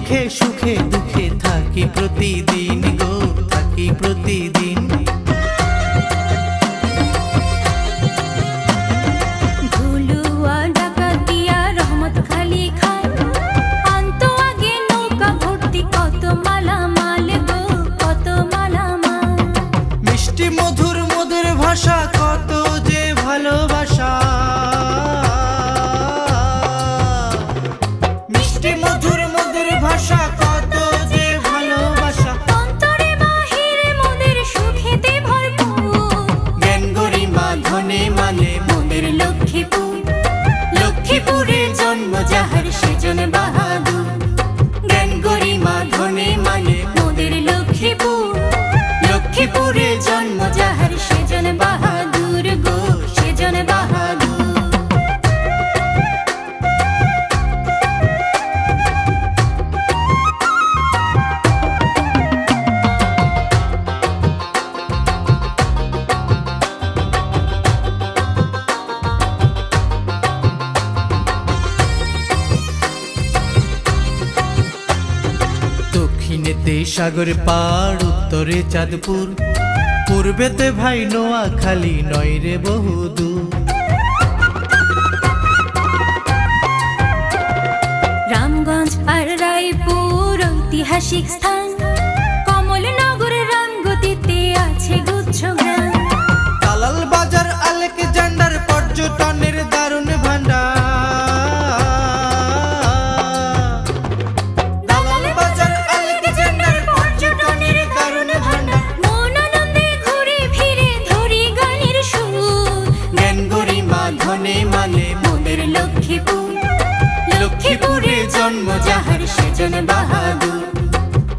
মুখে সুখে দুঃখে থাকি প্রতিদিন গো, থাকি প্রতিদিন। ভুলুয়া ডাকাতিয়া রহমত খালি খায়, আনতো আগে নৌকা ভর্তি কত মালামাল গো, কত মালামাল। মিষ্টি মধুর মধুর ভাষা কত যে ভালোবাসা, মিষ্টি মধুর মধুর ভাষা কত যে ভালোবাসা। অন্তরে বাহিরে মোদের সুখেতে ভরপুর, জ্ঞান গরিমা ধনে মানে মোদের লক্ষ্মীপুর। লক্ষ্মীপুরে জন্ম যাহার সেজন বাহাদুর। জ্ঞান গরিমা ধনে মানে মোদের লক্ষ্মীপুর। লক্ষ্মীপুরে জন্ম যাহার সেজন বাহাদুর গো, সেজন বাহাদুর। দক্ষিণেতে সাগর পাড়, উত্তরে চাঁদপুর, পূর্বেতে ভাই নোয়াখালী, নয় রে বহুদূর। রামগঞ্জ আর রায়পুর ঐতিহাসিক স্থান, কমলনগর রামগতিতে আছে গুচ্ছ গ্রাম। দালাল বাজার আলেকজান্ডার পর্যটনের দারুণ ভান্ডার। দালাল বাজার আলেকজান্ডার পর্যটনের দারুণ ভান্ডার। মন আনন্দে ঘুরে ফিরে ধরি গানের সুর, জ্ঞান গরিমা ধনে মানে মোদের লক্ষ্মীপুর। লক্ষ্মীপুরে জন্ম যাহার সেজন বাহাদুর।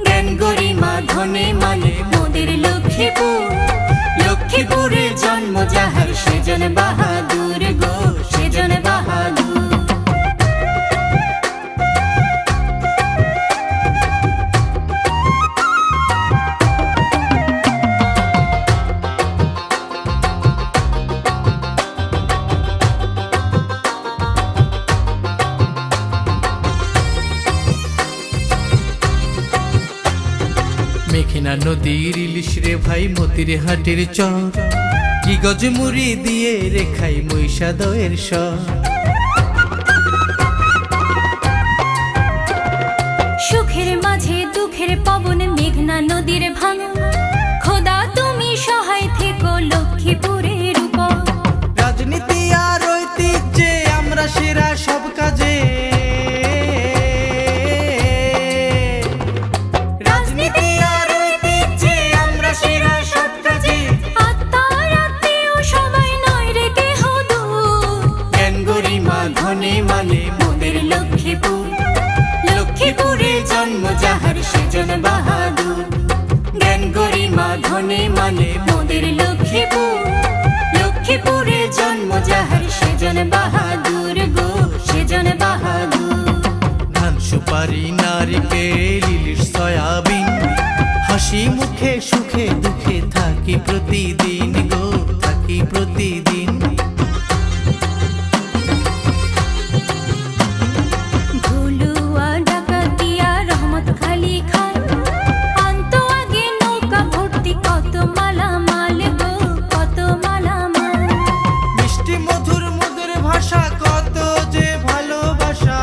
জ্ঞান গরিমা ধনে মানে মোদের লক্ষ্মীপুর। লক্ষ্মীপুরে জন্ম যাহার সেজন বাহাদুর গো, সেজন বাহাদুর। মেঘনা নদীর ইলিশ রে ভাই মতির হাটের চর, কি গজ মুড়ি দিয়ে রেখাই মহিষা দয়ের স্বর। সুখের মাঝে দুঃখের পবন মেঘনা নদীর ভাঙন, খোদা তুমি সহায় থেকো লক্ষ্মীপুরের উপর। রাজনীতি আর ঐতিহ্যে আমরা সেরা সব কাজে। রাজনীতি আর ঐতিহ্যে আমরা সেরা সব কাজে। আত্মার আত্মীয় সবাই নয় রে কেহ দূর, জ্ঞান গরিমা ধনে মানে মোদের লক্ষ্মীপুর। লক্ষ্মীপুরে জন্ম যাহার সেজন বাহাদুর। জ্ঞান গরিমা ধনে মানে মোদের লক্ষ্মীপুর। লক্ষ্মীপুরে জন্ম যাহার সেজন বাহাদুর গো, সেজন বাহাদুর। ধান সুপারি নারিকেল ইলিশ সয়াবিন, হাসি মুখে সুখে দুঃখে থাকি প্রতিদিন গো, থাকি প্রতিদিন। ভুলুয়া ডাকাতিয়া রহমত খালি খায়, আনতো আগে নৌকা ভর্তি কত মালামাল গো, কত মালামাল। মিষ্টি মধুর মধুর ভাষা কত যে ভালোবাসা,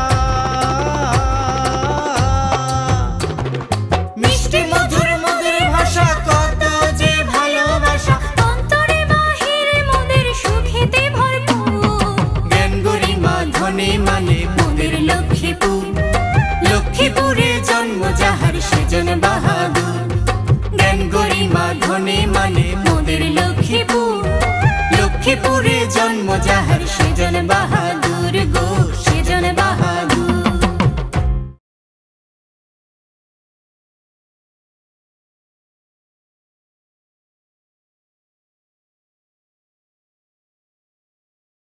মিষ্টি মধুর মধুর ভাষা কত যে ভালোবাসা। অন্তরে বাহিরে মোদের সুখেতে ভরপুর, জ্ঞান গরিমা ধনে মানে মোদের লক্ষ্মীপুর। লক্ষ্মীপুরে জন্ম যাহার সেজন বাহাদুর। জ্ঞান গরিমা ধনে মানে মোদের লক্ষ্মীপুর। লক্ষ্মীপুরে জন্ম যাহার সেজন বাহাদুর।